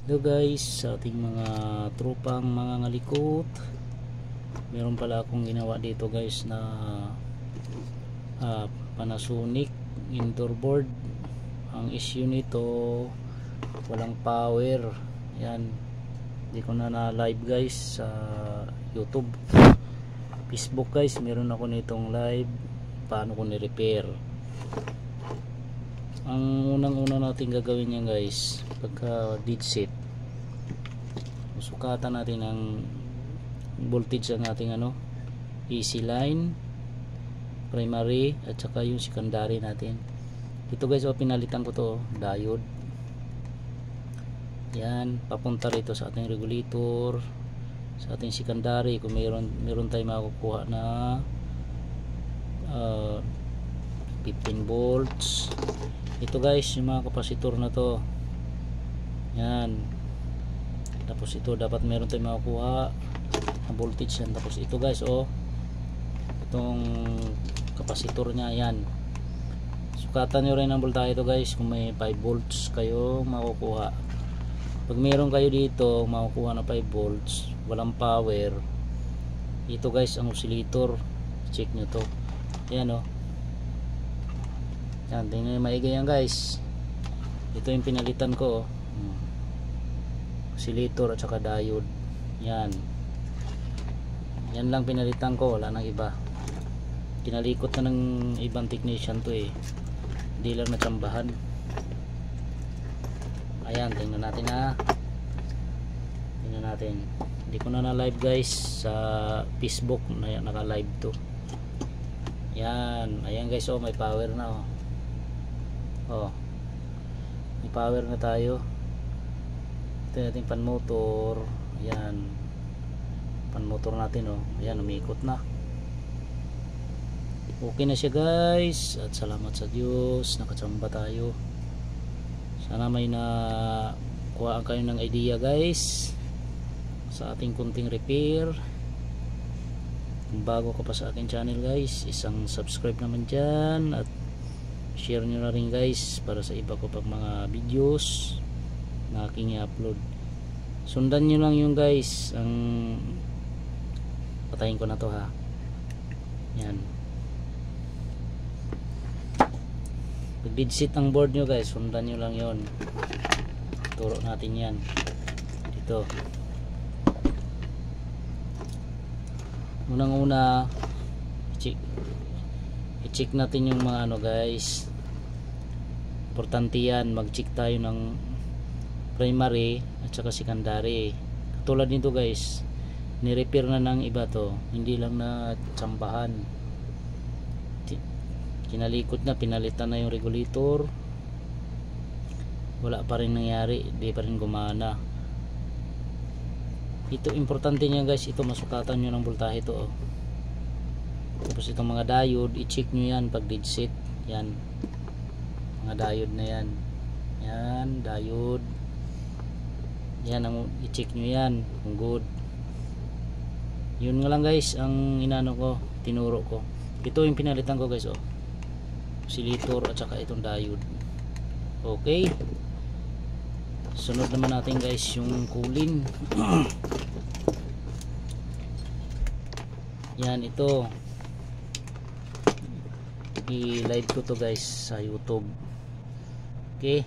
Hello guys, sa ating mga tropang mga ngalikot, meron pala akong ginawa dito guys na Panasonic indoor board. Ang issue nito, walang power. Yan, hindi ko na live guys sa YouTube. Facebook guys, meron ako nitong live paano ko ni-repair. Ang unang-una natin gagawin niyan guys, pagka dead set, sukatan natin ang voltage ng ating AC line, primary at saka yung secondary natin. Ito guys, pinalitan ko to diode. Yan, papunta rito sa ating regulator, sa ating secondary. Kung meron tayong makukuha na 15 volts. Ito guys, yung mga kapasitor na to. Yan. Tapos ito dapat meron tayong makukuha ang voltage yan. Tapos ito guys, itong kapasitor nya yan. Sukatan nyo rin ang voltahe ito guys kung may 5 volts kayo makukuha. Pag meron kayo dito makukuha na 5 volts, walang power, ito guys ang oscillator. Check nyo to. Yan yan, tingnan nyo maigi yan guys. Ito yung pinalitan ko, oscillator at saka diode. Yan lang pinalitan ko, wala nang iba. Kinalikot na ng ibang technician to hindi lang natsambahan. Ayan, tingnan natin tingnan natin. Hindi ko na live guys sa Facebook, naka live to. Yan, ayan guys, may power na may power na tayo. Ito yung ating pan motor. Ayan, pan motor natin ayan, umikot na. Okay na siya guys, at salamat sa Diyos nakatsamba tayo. Sana may kuhaan kayo ng idea guys sa ating kunting repair. Kung bago ka pa sa aking channel guys, isang subscribe naman dyan at share nyo na rin guys para sa iba ko pag mga videos na aking i-upload. Sundan nyo lang yung guys ang patayin ko na to yan. Pag dead set ang board nyo guys, sundan nyo lang yon. Turo natin yan dito. Unang-una i-check natin yung mga guys, importante yan. Mag-check tayo ng primary at saka secondary. Katulad nito guys, ni-repair na ng iba to, hindi lang na tsambahan. Kinalikot na, pinalitan na yung regulator, wala pa rin nangyari, di pa rin gumana. Ito importante niya guys, ito masukatan nyo ng voltahe ito Tapos itong mga diode, i-check nyo yan pag dead set. Yan, mga diode na yan. Yan, diode. Yan, i-check nyo yan kung good. Yun nga lang guys ang tinuro ko. Ito yung pinalitan ko guys oscillator at saka itong diode. Okay, sunod naman natin guys yung cooling. Yan, ito i-live ko to guys sa YouTube. Okay,